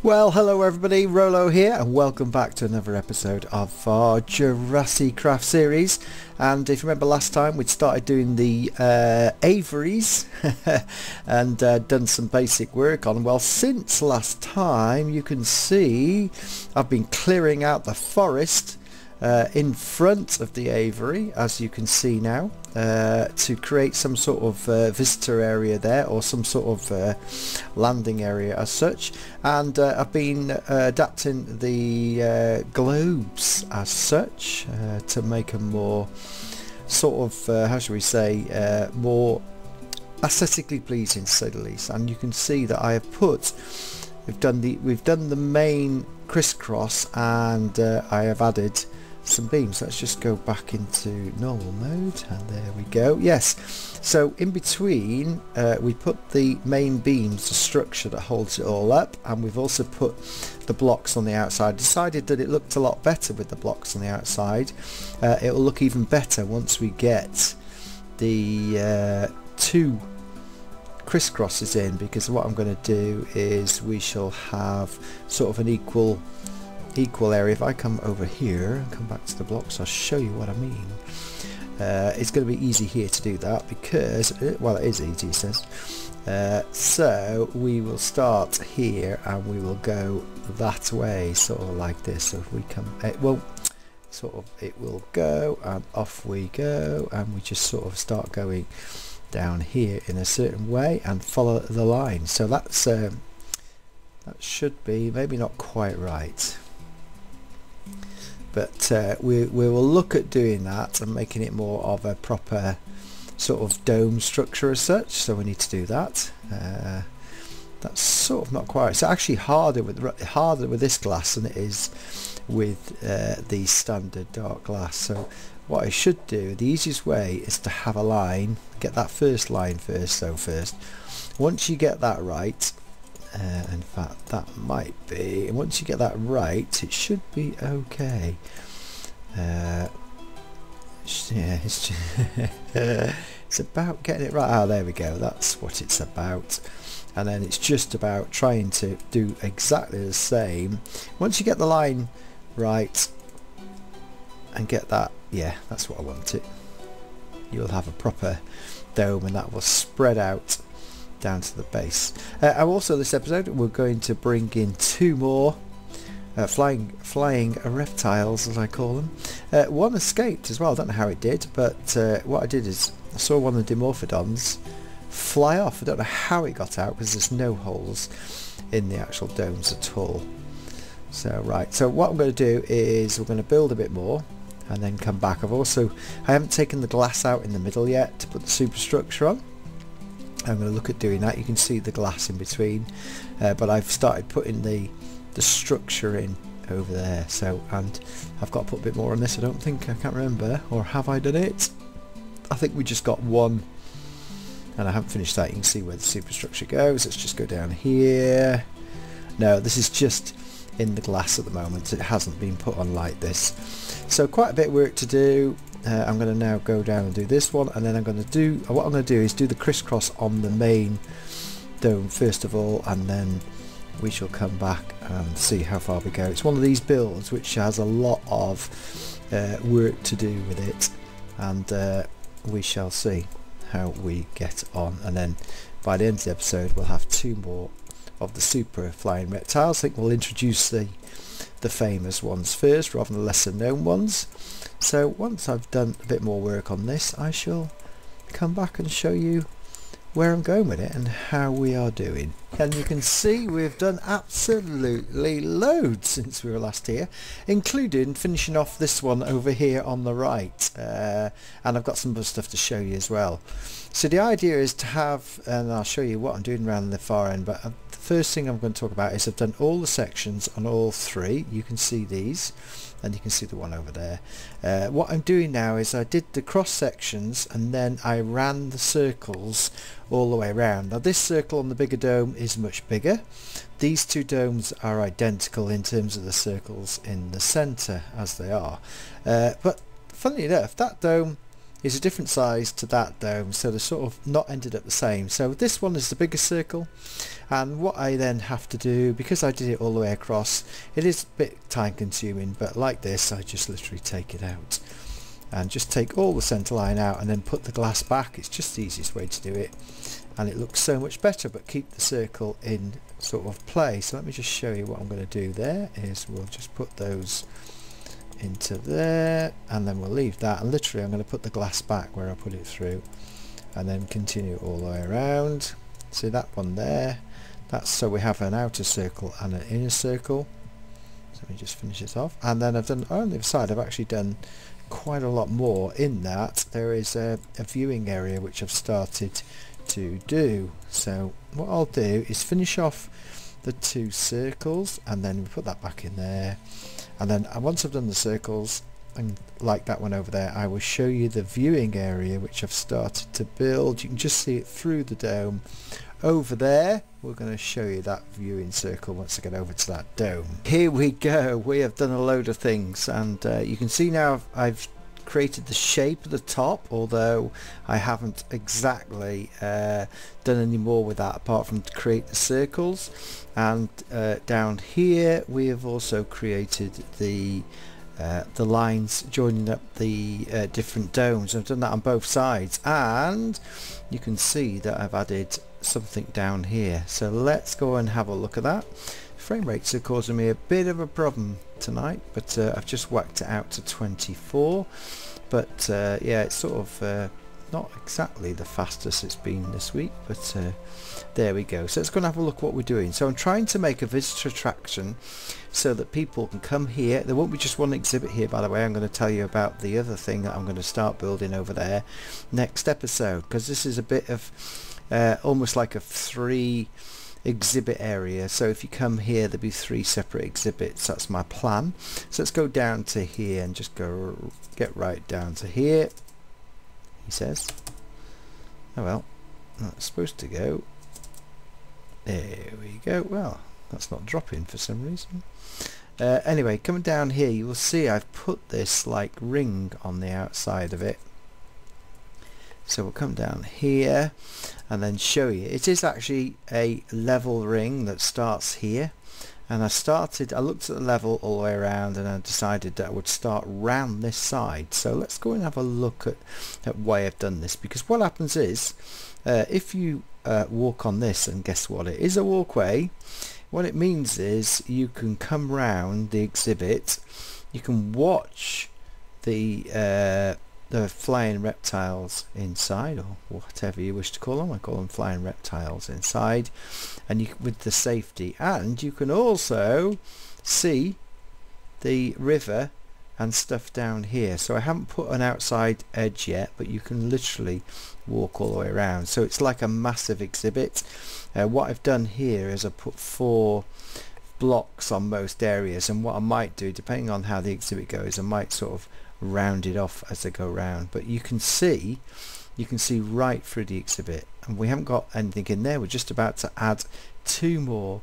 Well, hello everybody, Rolo here, and welcome back to another episode of our Jurassic Craft series. And if you remember last time, we'd started doing the aviaries and done some basic work on. Well, since last time, you can see I've been clearing out the forest in front of the aviary, as you can see now, to create some sort of visitor area there, or some sort of landing area as such. And I've been adapting the globes as such to make them more sort of how shall we say, more aesthetically pleasing, to say the least. And you can see that I have put, we've done the main crisscross, and I have added some beams. Let's just go back into normal mode, and there we go. Yes, so in between we put the main beams, the structure that holds it all up, and we've also put the blocks on the outside. Decided that it looked a lot better with the blocks on the outside. It will look even better once we get the two crisscrosses in, because what I'm going to do is we shall have sort of an equal area. If I come over here and come back to the blocks, I'll show you what I mean. It's going to be easy here to do that because, well, it is easy, it says. So we will start here and we will go that way, sort of like this. So if we come, it will go, and off we go, and we just sort of start going down here in a certain way and follow the line. So that's that should be maybe not quite right, but we will look at doing that and making it more of a proper sort of dome structure as such. So we need to do that. That's sort of not quite. It's actually harder with this glass than it is with the standard dark glass. So what I should do, the easiest way is to have a line, get that first line first. So first, once you get that right, in fact that might be, and once you get that right, it should be okay. Yeah, it's about getting it right. There we go, that's what it's about. And then it's just about trying to do exactly the same. Once you get the line right and get that, yeah, that's what I wanted, you'll have a proper dome, and that will spread out down to the base. Also this episode we're going to bring in two more flying reptiles, as I call them. One escaped as well. I don't know how it did, but what I did is I saw one of the Dimorphodons fly off. I don't know how it got out because there's no holes in the actual domes at all. So right, so what I'm going to do is we're going to build a bit more and then come back. I haven't taken the glass out in the middle yet to put the superstructure on. I'm going to look at doing that. You can see the glass in between, but I've started putting the structure in over there. So, and I've got to put a bit more on this. I don't think, I can't remember, or have I done it? I think we just got one, and I haven't finished that. You can see where the superstructure goes. Let's just go down here. No, this is just in the glass at the moment. It hasn't been put on like this. So quite a bit of work to do. I'm going to now go down and do this one, and then I'm going to do, what I'm going to do is do the crisscross on the main dome first of all, and then we shall come back and see how far we go. It's one of these builds which has a lot of work to do with it, and we shall see how we get on. And then by the end of the episode we'll have two more of the super flying reptiles. I think we'll introduce the famous ones first rather than the lesser known ones. So once I've done a bit more work on this, I shall come back and show you where I'm going with it and how we are doing. And you can see we've done absolutely loads since we were last here, including finishing off this one over here on the right, and I've got some other stuff to show you as well. So the idea is to have, and I'll show you what I'm doing around the far end, but the first thing I'm going to talk about is I've done all the sections on all three. You can see these, and you can see the one over there. What I'm doing now is I did the cross sections, and then I ran the circles all the way around. Now this circle on the bigger dome is much bigger. These two domes are identical in terms of the circles in the center, as they are, but funnily enough, that dome is a different size to that dome, so they're sort of not ended up the same. So this one is the bigger circle, and what I then have to do, because I did it all the way across, it is a bit time consuming, but like this I just literally take it out and just take all the centre line out and then put the glass back. It's just the easiest way to do it, and it looks so much better, but keep the circle in sort of play. So let me just show you what I'm going to do. There is, we'll just put those into there, and then we'll leave that, and literally I'm going to put the glass back where I put it through, and then continue all the way around. See that one there? That's so we have an outer circle and an inner circle. So let me just finish this off, and then I've done on the other side. I've actually done quite a lot more in that. There is a viewing area which I've started to do. So what I'll do is finish off the two circles, and then we put that back in there. And then once I've done the circles, and like that one over there, I will show you the viewing area which I've started to build. You can just see it through the dome. Over there, we're going to show you that viewing circle once I get over to that dome. Here we go. We have done a load of things, and you can see now I've created the shape of the top, although I haven't exactly done any more with that apart from to create the circles. And down here we have also created the lines joining up the different domes. I've done that on both sides, and you can see that I've added something down here. So let's go and have a look at that. Frame rates are causing me a bit of a problem tonight, but I've just whacked it out to 24. But yeah, it's sort of not exactly the fastest it's been this week, but there we go. So let's go and have a look at what we're doing. So I'm trying to make a visitor attraction so that people can come here. There won't be just one exhibit here, by the way. I'm going to tell you about the other thing that I'm going to start building over there next episode, because this is a bit of almost like a 3 exhibit area. So if you come here, there'll be 3 separate exhibits. That's my plan. So let's go down to here and just get right down to here. He says, oh well, that's supposed to go. There we go. Well, that's not dropping for some reason. Anyway, coming down here, you will see I've put this like ring on the outside of it. So we'll come down here and then show you. It is actually a level ring that starts here, and I looked at the level all the way around, and I decided that I would start round this side. So let's go and have a look at why I've done this, because what happens is if you walk on this, and guess what, it is a walkway, what it means is you can come round the exhibit, you can watch the flying reptiles inside, or whatever you wish to call them. I call them flying reptiles inside, and with the safety, and you can also see the river and stuff down here. So I haven't put an outside edge yet, but you can literally walk all the way around. So it's like a massive exhibit. What I've done here is I put 4 blocks on most areas, and what I might do, depending on how the exhibit goes, I might sort of round it off as I go round. But you can see right through the exhibit, and we haven't got anything in there. We're just about to add 2 more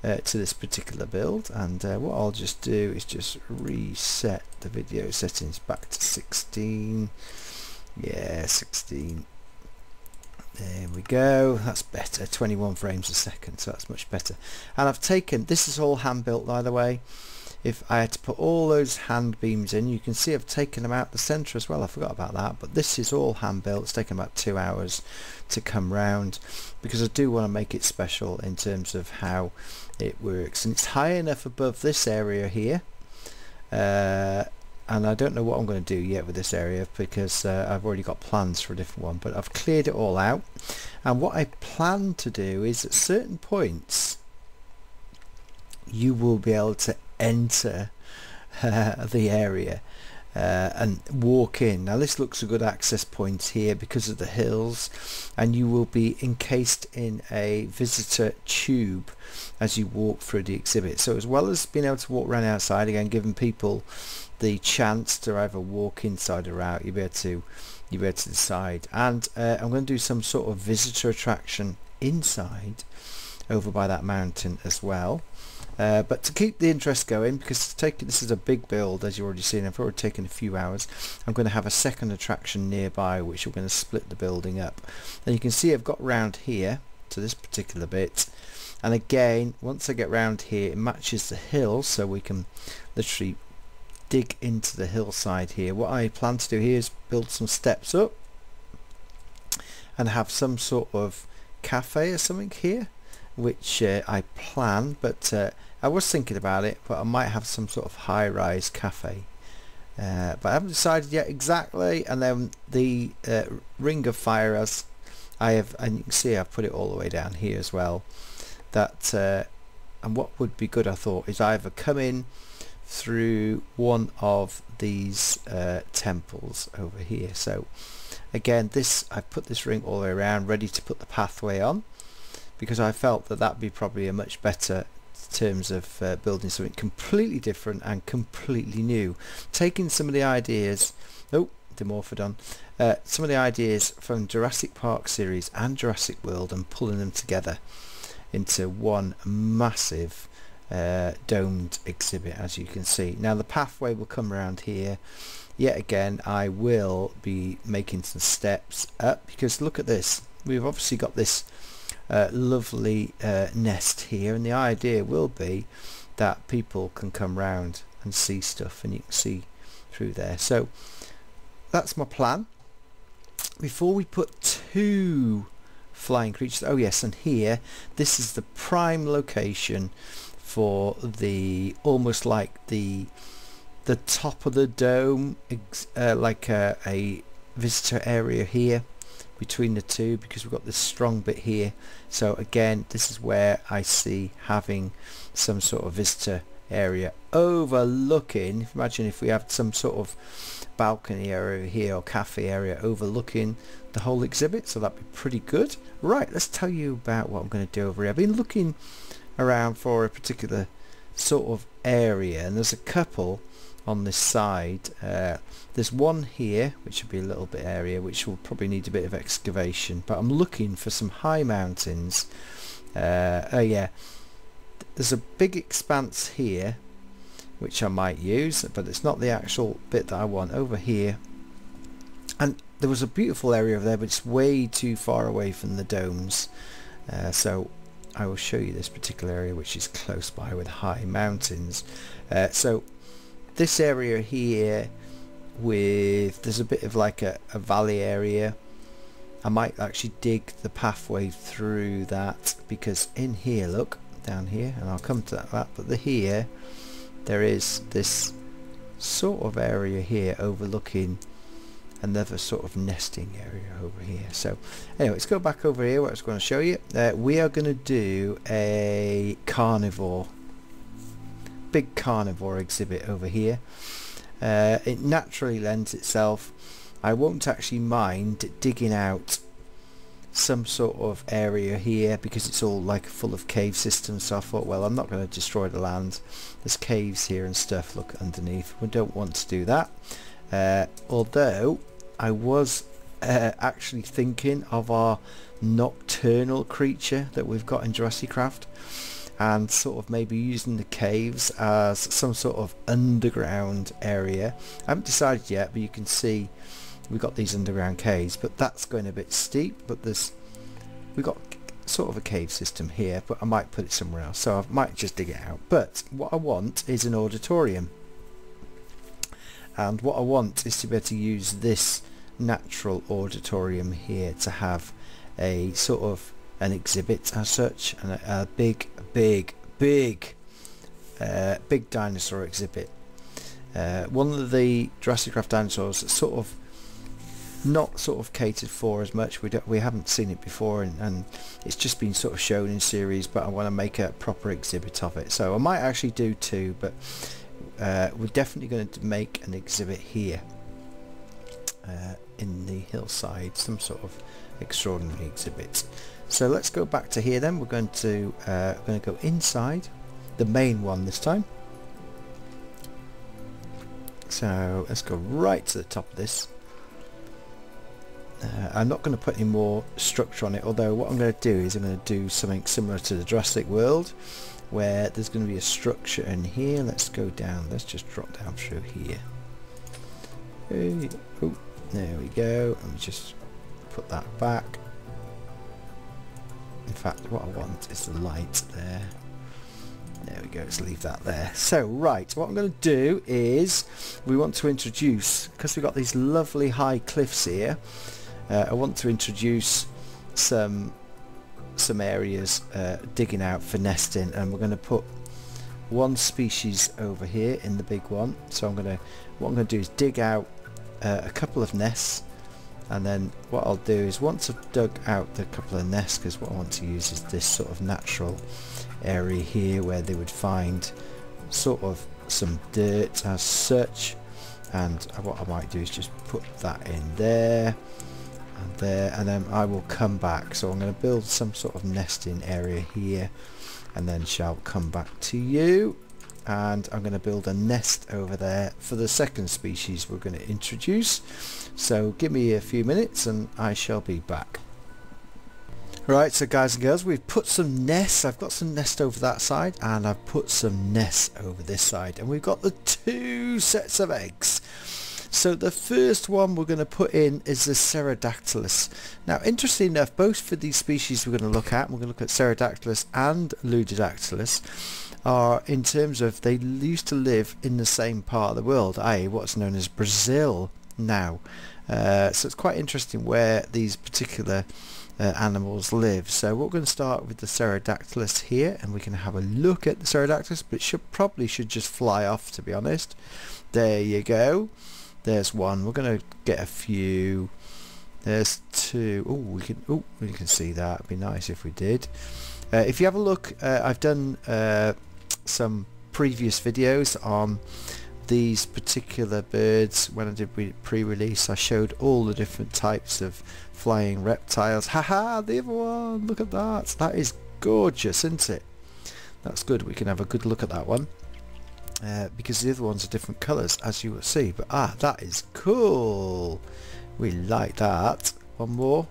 to this particular build, and what I'll just do is just reset the video settings back to 16. Yeah, 16. There we go. That's better. 21 frames a second, so that's much better. And I've taken, this is all hand built, by the way. If I had to put all those hand beams in, you can see I've taken them out the centre as well. I forgot about that, but this is all hand built. It's taken about 2 hours to come round, because I do want to make it special in terms of how it works. And it's high enough above this area here, and I don't know what I'm going to do yet with this area, because I've already got plans for a different one, but I've cleared it all out. And what I plan to do is, at certain points you will be able to enter the area and walk in. Now this looks a good access point here because of the hills, and you will be encased in a visitor tube as you walk through the exhibit. So as well as being able to walk around outside, again giving people the chance to either walk inside or out, you'll be able to decide. And I'm going to do some sort of visitor attraction inside over by that mountain as well. But to keep the interest going, because this is a big build, as you've already seen, I've already taken a few hours, I'm going to have a second attraction nearby which we're going to split the building up. And you can see I've got round here to this particular bit, and again once I get round here it matches the hill, so we can literally dig into the hillside here. What I plan to do here is build some steps up and have some sort of cafe or something here, which I plan, but I was thinking about it, but I might have some sort of high-rise cafe, but I haven't decided yet exactly. And then the ring of fire, as I have, and you can see I've put it all the way down here as well, that and what would be good, I thought, is either come in through one of these temples over here. So again, I've put this ring all the way around, ready to put the pathway on, because I felt that that'd be probably a much better terms of building something completely different and completely new, taking some of the ideas, Dimorphodon, some of the ideas from Jurassic Park series and Jurassic World and pulling them together into one massive domed exhibit, as you can see. Now the pathway will come around here. Yet again, I will be making some steps up, because look at this, we've obviously got this lovely nest here, and the idea will be that people can come round and see stuff, and you can see through there. So that's my plan. Before we put two flying creatures, oh yes, and here this is the prime location for the almost like the top of the dome, like a visitor area here between the two, because we've got this strong bit here. So again, this is where I see having some sort of visitor area overlooking, imagine if we have some sort of balcony area here or cafe area overlooking the whole exhibit, so that'd be pretty good. Right, let's tell you about what I'm going to do over here. I've been looking around for a particular sort of area, and there's a couple on this side. There's one here which would be a little bit area which will probably need a bit of excavation, but I'm looking for some high mountains. Oh yeah, there's a big expanse here which I might use, but it's not the actual bit that I want over here. And there was a beautiful area over there, but it's way too far away from the domes, so I will show you this particular area which is close by with high mountains. So this area here, there's a bit of like a valley area. I might actually dig the pathway through that, because in here, look down here, and I'll come to that, but here there is this sort of area here overlooking another sort of nesting area over here. So anyway, let's go back over here. What I was going to show you, we are going to do a big carnivore exhibit over here. It naturally lends itself. I won't actually mind digging out some sort of area here, because it's all like full of cave systems, so I thought, well, I'm not going to destroy the land. There's caves here and stuff, look, underneath. We don't want to do that. Although I was actually thinking of our nocturnal creature that we've got in Jurassic Craft, and sort of maybe using the caves as some sort of underground area. I haven't decided yet, but you can see we've got these underground caves, but that's going a bit steep. But we've got sort of a cave system here, but I might put it somewhere else, so I might just dig it out. But what I want is an auditorium, and what I want is to be able to use this natural auditorium here to have a sort of an exhibit as such, and a big dinosaur exhibit. One of the Jurassic Craft dinosaurs that's sort of not sort of catered for as much. We haven't seen it before, and it's just been sort of shown in series, but I want to make a proper exhibit of it. So I might actually do two, but we're definitely going to make an exhibit here in the hillside, some sort of extraordinary exhibit. So let's go back to here then. We're going to go inside the main one this time. So let's go right to the top of this. I'm not going to put any more structure on it, although what I'm going to do is I'm going to do something similar to the Jurassic World, where there's going to be a structure in here. Let's go down, let's just drop down through here. Hey, oh, there we go. Let me just put that back. In fact, what I want is the light there. There we go, let's leave that there. So, right, what I'm going to do is we want to introduce, because we've got these lovely high cliffs here, I want to introduce some areas digging out for nesting, and we're going to put one species over here in the big one. So what I'm going to do is dig out a couple of nests, and then what I'll do is once I've dug out the couple of nests, because what I want to use is this sort of natural area here where they would find sort of some dirt as such, and what I might do is just put that in there and there, and then I will come back. So I'm going to build some sort of nesting area here, and then shall come back to you, and I'm going to build a nest over there for the second species we're going to introduce. So give me a few minutes and I shall be back. Right, so guys and girls, we've put some nests. I've got some nests over that side, and I've put some nests over this side, and we've got the 2 sets of eggs. So the first one we're going to put in is the Pterodactylus. Now, interestingly enough, both for these species we're going to look at, we're going to look at Pterodactylus and Ludidactylus, are in terms of they used to live in the same part of the world, i.e. what's known as Brazil now. So it's quite interesting where these particular animals live. So we're going to start with the Pterodactylus here, and we can have a look at the Pterodactylus, but it probably should just fly off, to be honest. There you go. There's one. We're going to get a few. There's 2. Oh, we can see that. It'd be nice if we did. If you have a look, I've done some previous videos on these particular birds. When I did pre-release, I showed all the different types of flying reptiles. Haha, the other one, look at that. That is gorgeous, isn't it? That's good. We can have a good look at that one, because the other ones are different colours, as you will see. But that is cool. We like that. One more.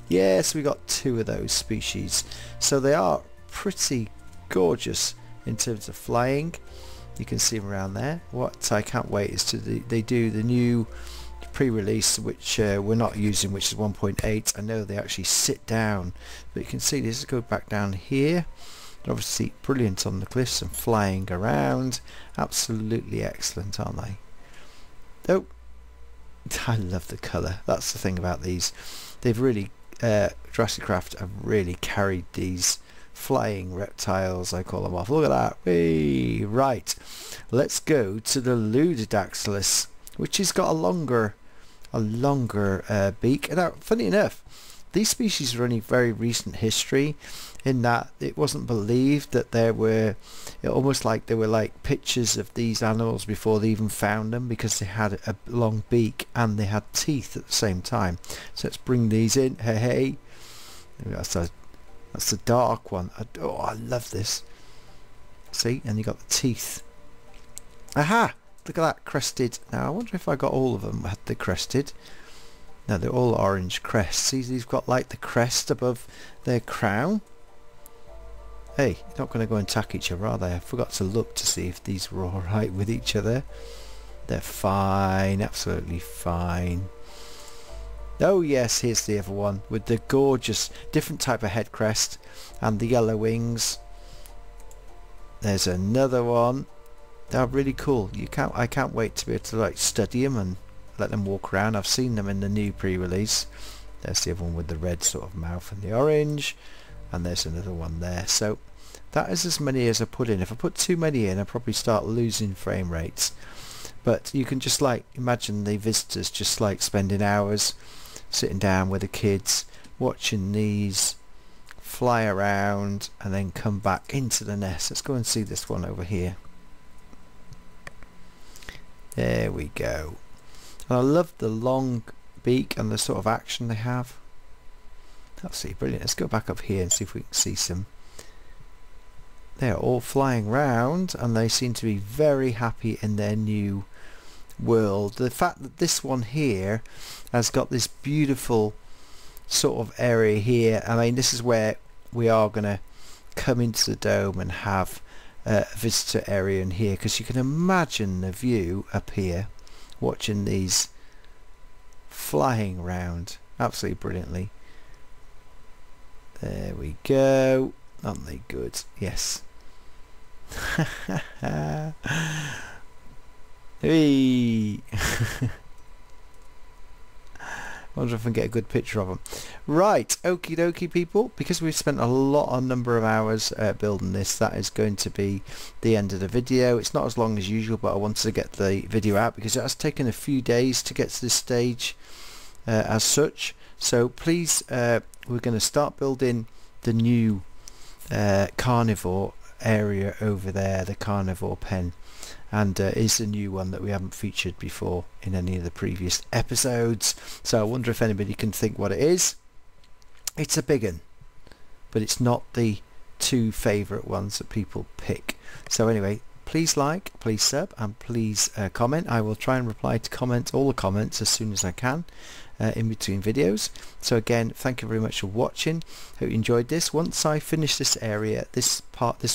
Yes, we got 2 of those species. So they are pretty gorgeous in terms of flying. You can see them around there. What I can't wait is they do the new pre-release, which we're not using, which is 1.8. I know they actually sit down, but you can see this. Go back down here. They're obviously brilliant on the cliffs and flying around. Absolutely excellent, aren't they? Oh, I love the colour. That's the thing about these. They've really Jurassic Craft have really carried these flying reptiles, I call them, off. Look at that. Whee! Right, let's go to the Ludidactylus, which has got a longer beak. Now, funny enough, these species are only very recent history, in that it wasn't believed that there were, almost like there were like pictures of these animals before they even found them, because they had a long beak and they had teeth at the same time. So let's bring these in. Hey, that's the dark one. Oh, I love this. See, and you got the teeth. Aha! Look at that, crested. Now I wonder if I got all of them had the crested. No, they're all orange crests. See, they've got like the crest above their crown. Hey, you're not going to go and attack each other, are they? I forgot to look to see if these were alright with each other. They're fine, absolutely fine. Oh yes, here's the other one with the gorgeous different type of head crest and the yellow wings. There's another one. They're really cool. I can't wait to be able to like study them and let them walk around. I've seen them in the new pre-release. There's the other one with the red sort of mouth and the orange, and there's another one there. So that is as many as I put in. If I put too many in, I'll probably start losing frame rates. But you can just like imagine the visitors just like spending hours sitting down with the kids watching these fly around and then come back into the nest. Let's go and see this one over here. There we go. And I love the long beak and the sort of action they have. Absolutely brilliant. Let's go back up here and see if we can see some. They're all flying around and they seem to be very happy in their new world. The fact that this one here has got this beautiful sort of area here, I mean, this is where we are going to come into the dome and have a visitor area in here, because you can imagine the view up here watching these flying around absolutely brilliantly. There we go. Aren't they good? Yes. Hey. Wonder if I can get a good picture of them. Right, okie dokie people, because we've spent a number of hours building this, that is going to be the end of the video. It's not as long as usual, but I wanted to get the video out because it has taken a few days to get to this stage as such. So please, we're going to start building the new carnivore area over there, the carnivore pen, and is a new one that we haven't featured before in any of the previous episodes. So I wonder if anybody can think what it is. It's a big one, but it's not the two favourite ones that people pick. So anyway, please like, please sub, and please comment. I will try and reply to all the comments as soon as I can in between videos. So again, thank you very much for watching. Hope you enjoyed this. Once I finish this area, this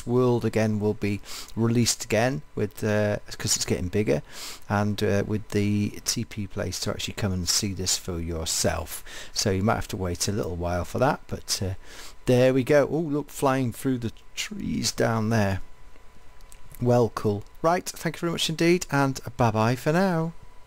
world again will be released again with because it's getting bigger, and with the TP place to actually come and see this for yourself. So you might have to wait a little while for that, but there we go. Oh, look, flying through the trees down there. Well, cool. Right, thank you very much indeed, and bye bye for now.